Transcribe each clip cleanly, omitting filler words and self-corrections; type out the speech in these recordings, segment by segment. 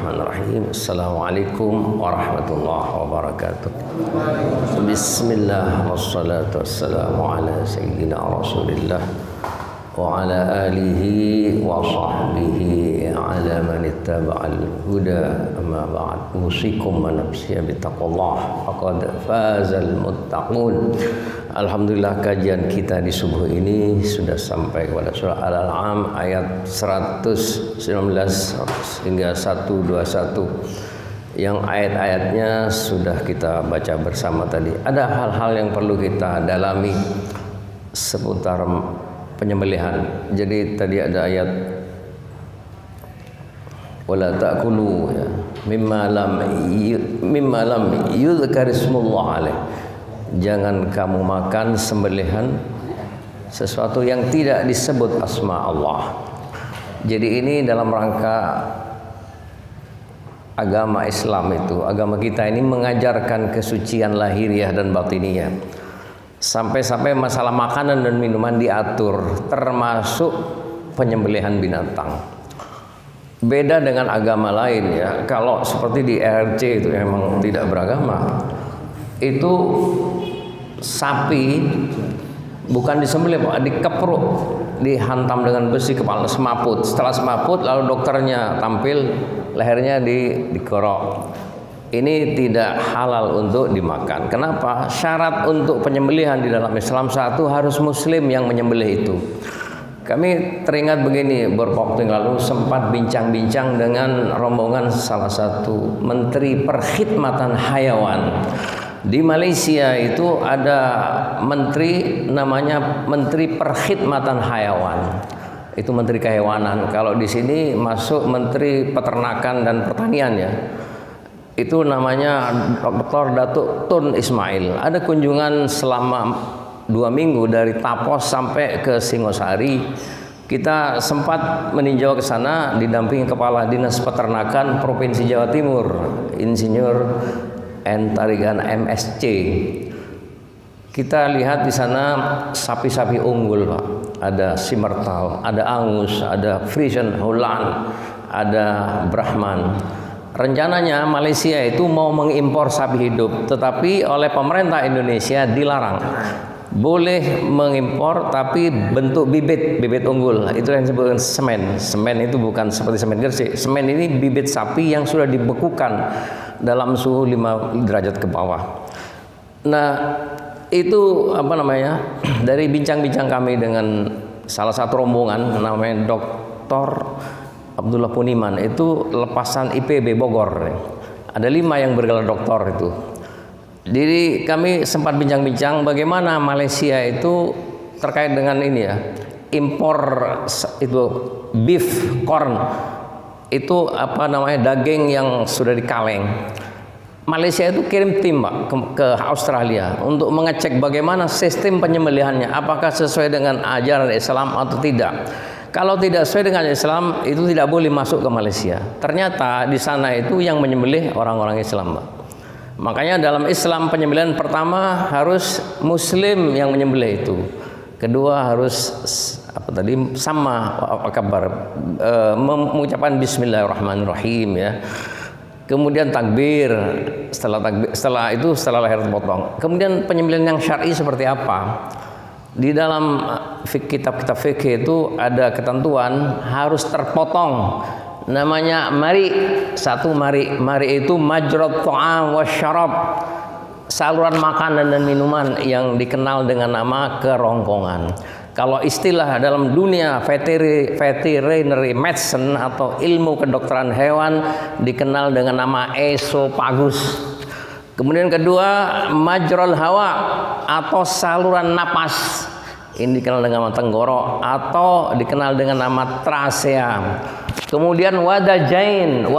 Bismillahirrahmanirrahim. Assalamualaikum warahmatullahi wabarakatuh. Bismillah wassalatu wassalamu ala sayyidina Rasulillah wa ala alihi wa sahbihi ala man ittaba'al huda. Amma ba'd. Usikum wa nafsi bittaqwallah faqad fazal muttaqun. Alhamdulillah, kajian kita di subuh ini sudah sampai kepada surah Al-An'am ayat 119 hingga 121 yang ayat-ayatnya sudah kita baca bersama tadi. Ada hal-hal yang perlu kita dalami seputar penyembelihan. Jadi tadi ada ayat wala ta'kulu ya mimma lam yuzkar ismullah alaih. Jangan kamu makan sembelihan sesuatu yang tidak disebut asma Allah. Jadi ini dalam rangka agama Islam itu, agama kita ini mengajarkan kesucian lahiriah dan batiniyah. Sampai-sampai masalah makanan dan minuman diatur, termasuk penyembelihan binatang. Beda dengan agama lain ya. Kalau seperti di ERC itu memang tidak beragama. Itu sapi bukan disembelih, dikepruk, dihantam dengan besi kepala semaput. Setelah semaput lalu dokternya tampil, lehernya dikorok. Ini tidak halal untuk dimakan. Kenapa? Syarat untuk penyembelihan di dalam Islam satu, harus muslim yang menyembelih itu. Kami teringat begini, beberapa waktu yang lalu sempat bincang-bincang dengan rombongan salah satu menteri perkhidmatan hayawan. Di Malaysia itu ada menteri namanya Menteri Perkhidmatan Hayawan. Itu menteri kehewanan. Kalau di sini masuk Menteri Peternakan dan Pertanian ya. Itu namanya Dr. Datuk Tun Ismail. Ada kunjungan selama 2 minggu dari Tapos sampai ke Singosari. Kita sempat meninjau ke sana didampingi Kepala Dinas Peternakan Provinsi Jawa Timur, Insinyur N. Tarigan MSc. Kita lihat di sana sapi-sapi unggul, Pak. Ada Simmental, ada Angus, ada Friesian Holland, ada Brahman. Rencananya Malaysia itu mau mengimpor sapi hidup, tetapi oleh pemerintah Indonesia dilarang. Boleh mengimpor tapi bentuk bibit unggul. Itu yang disebut semen. Semen itu bukan seperti semen gersik. Semen ini bibit sapi yang sudah dibekukan dalam suhu 5 derajat ke bawah. Nah, itu apa namanya? Dari bincang-bincang kami dengan salah satu rombongan namanya Dr. Abdullah Puniman, itu lepasan IPB Bogor. Ada 5 yang bergelar doktor itu. Jadi kami sempat bincang-bincang bagaimana Malaysia itu terkait dengan ini ya, impor itu beef corn, itu apa namanya, daging yang sudah dikaleng. Malaysia itu kirim tim, Pak, ke Australia untuk mengecek bagaimana sistem penyembelihannya, apakah sesuai dengan ajaran Islam atau tidak. Kalau tidak sesuai dengan Islam, itu tidak boleh masuk ke Malaysia. Ternyata di sana itu yang menyembelih orang-orang Islam, Pak. Makanya dalam Islam penyembelihan pertama harus muslim yang menyembelih itu. Kedua harus sama kabar, mengucapkan bismillahirrahmanirrahim ya. Kemudian takbir, setelah itu leher terpotong. Kemudian penyembelihan yang syar'i seperti apa? Di dalam kitab-kitab fikih itu ada ketentuan harus terpotong. Namanya mari. Mari itu majrat ta'am wasyarab, saluran makanan dan minuman yang dikenal dengan nama kerongkongan. Kalau istilah dalam dunia veterinary medicine atau ilmu kedokteran hewan dikenal dengan nama esophagus. Kemudian kedua, majral hawa atau saluran napas. Ini dikenal dengan nama tenggorok atau dikenal dengan nama trachea. Kemudian wadajain 2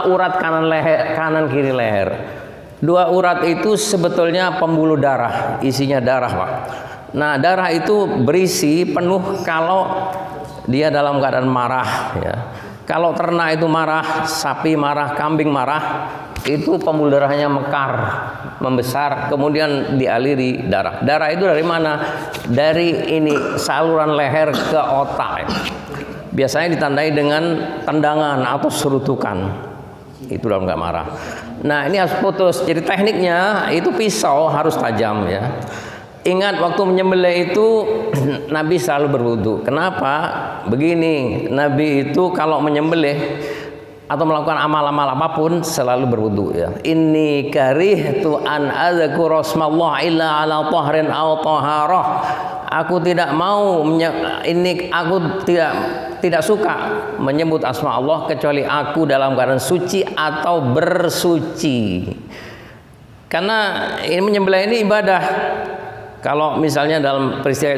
urat kanan kiri leher. 2 urat itu sebetulnya pembuluh darah, isinya darah, Pak. Nah, darah itu berisi penuh kalau dia dalam keadaan marah ya. Kalau ternak itu marah, sapi marah, kambing marah, itu pembuluh darahnya mekar, membesar, kemudian dialiri darah. Darah itu dari mana? Dari ini saluran leher ke otak. biasanya ditandai dengan tendangan atau serutukan. Itu dalam nggak marah. Nah, ini harus putus. Jadi tekniknya itu pisau harus tajam ya. Ingat waktu menyembelih itu Nabi selalu berwudu. Kenapa? Begini, Nabi itu kalau menyembelih atau melakukan amal-amal apapun selalu berwudu ya. Inni karihtu an adzkura rasmallah illa ala tahrin aw taharah. Aku tidak mau aku tidak suka menyebut asma Allah kecuali aku dalam keadaan suci atau bersuci. Karena ini menyembelih ini ibadah. Kalau misalnya dalam peristiwa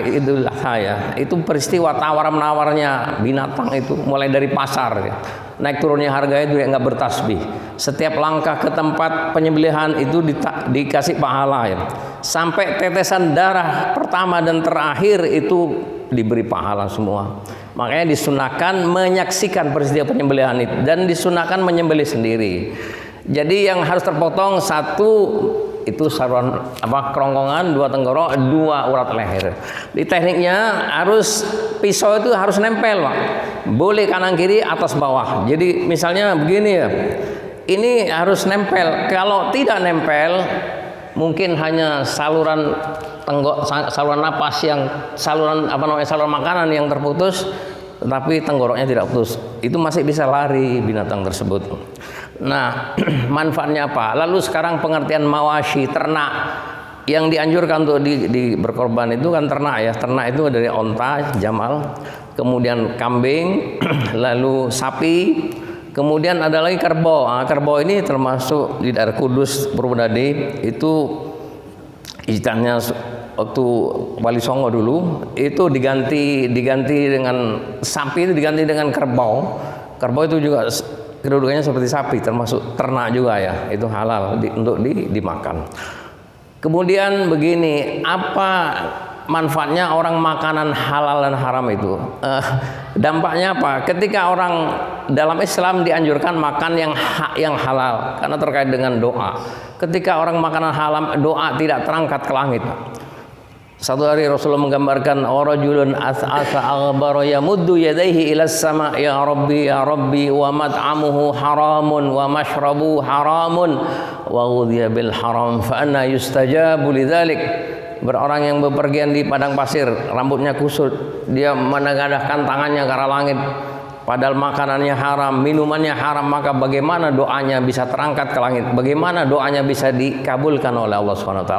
Idul Adha ya, itu peristiwa tawar-menawarnya binatang itu mulai dari pasar ya. Naik turunnya harga itu nggak bertasbih. Setiap langkah ke tempat penyembelihan itu dikasih pahala ya. Sampai tetesan darah pertama dan terakhir itu diberi pahala semua. Makanya disunahkan menyaksikan peristiwa penyembelihan itu dan disunahkan menyembelih sendiri. Jadi yang harus terpotong satu itu saluran kerongkongan, 2 tenggorok, 2 urat leher. Di tekniknya harus pisau itu harus nempel, Pak. Boleh kanan kiri, atas bawah. Jadi misalnya begini ya. Ini harus nempel. Kalau tidak nempel, mungkin hanya saluran saluran napas yang saluran makanan yang terputus, tetapi tenggoroknya tidak putus. Itu masih bisa lari binatang tersebut. Nah, manfaatnya apa? Lalu sekarang pengertian mawashi, ternak yang dianjurkan untuk berkorban itu kan ternak ya. Ternak itu dari onta, jamal, kemudian kambing, lalu sapi, kemudian ada lagi kerbau. Kerbau ini termasuk di daerah Kudus, Purwodadi, itu istannya waktu Wali Songo dulu itu diganti dengan sapi, itu diganti dengan kerbau. Kerbau itu juga kedudukannya seperti sapi, termasuk ternak juga ya, itu halal untuk dimakan. Kemudian begini, apa manfaatnya orang makanan halal dan haram itu? Dampaknya apa? Ketika orang dalam Islam dianjurkan makan yang halal karena terkait dengan doa. Ketika orang makanan halal, doa tidak terangkat ke langit. Satu hari Rasulullah menggambarkan rajulun as'asa aghbara yamuddu yadayhi ila sama ya rabbi wa mat'amuhu haramun wa mashrabu haramun wa ghudhiya bil haram fa anna yustajabu lidzalik. Berorang yang bepergian di padang pasir, rambutnya kusut, dia menengadahkan tangannya ke arah langit, padahal makanannya haram, minumannya haram, maka bagaimana doanya bisa terangkat ke langit? Bagaimana doanya bisa dikabulkan oleh Allah SWT?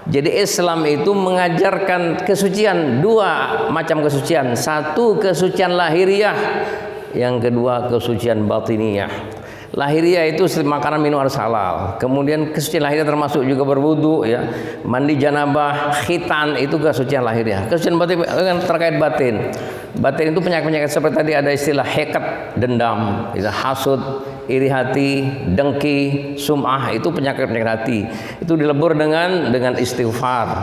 Jadi Islam itu mengajarkan kesucian, 2 macam kesucian. Satu kesucian lahiriah, yang kedua kesucian batiniyah. Lahiriah itu makanan minuman halal. Kemudian kesucian lahiriah termasuk juga berwudu ya, mandi janabah, khitan, itu kesucian lahiriah. Kesucian batin kan terkait batin. Batin itu penyakit-penyakit seperti tadi ada istilah hekat, dendam, hasud, iri hati, dengki, sum'ah, itu penyakit-penyakit hati. Itu dilebur dengan istighfar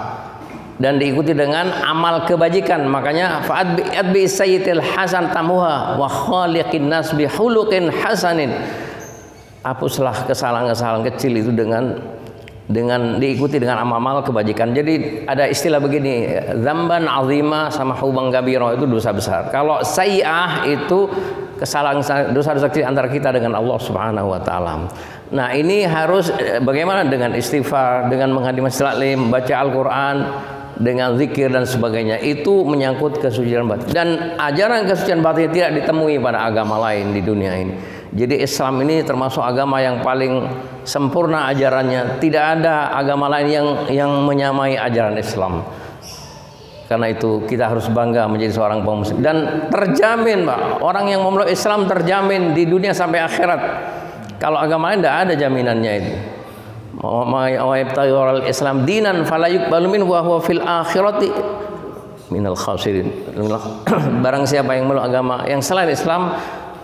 dan diikuti dengan amal kebajikan. Makanya fa'ad bi sayyidil hasan tamuha wa khaliqin nas bi khuluqin hasanin. Hapuslah kesalahan-kesalahan kecil itu dengan diikuti dengan amal-amal kebajikan. Jadi ada istilah begini, dzamban azima sama hubang gabiro, itu dosa besar. Kalau sayyi'ah itu kesalahan dosa-dosa kecil antara kita dengan Allah Subhanahu wa taala. Nah, ini harus bagaimana dengan istighfar, dengan menghadiri majlis taklim, baca Al-Qur'an, dengan zikir dan sebagainya. Itu menyangkut kesucian batin. Dan ajaran kesucian batin tidak ditemui pada agama lain di dunia ini. Jadi Islam ini termasuk agama yang paling sempurna ajarannya. Tidak ada agama lain yang menyamai ajaran Islam. Karena itu kita harus bangga menjadi seorang kaum muslim. Dan terjamin, Pak, orang yang memeluk Islam terjamin di dunia sampai akhirat. Kalau agama lain tidak ada jaminannya itu. Wa Islam dinan fala yuqbalu minhu wa huwa fil akhirati minal khasirin. Barang siapa yang memeluk agama yang selain Islam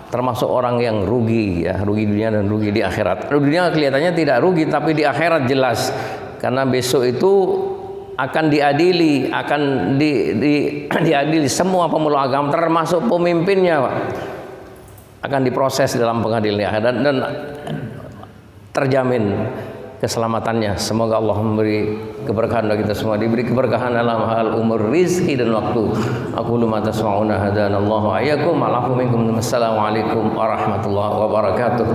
termasuk orang yang rugi ya, rugi dunia dan rugi di akhirat. Dunia kelihatannya tidak rugi, tapi di akhirat jelas, karena besok itu akan diadili, diadili semua pemeluk agama termasuk pemimpinnya, Pak. Akan diproses dalam pengadilan akhirat dan terjamin keselamatannya. Semoga Allah memberi keberkahan bagi kita semua, diberi keberkahan dalam hal umur, rizki dan waktu. Aku ma tasma'una hadanallahu wa iyyakum. Assalamualaikum warahmatullahi wabarakatuh.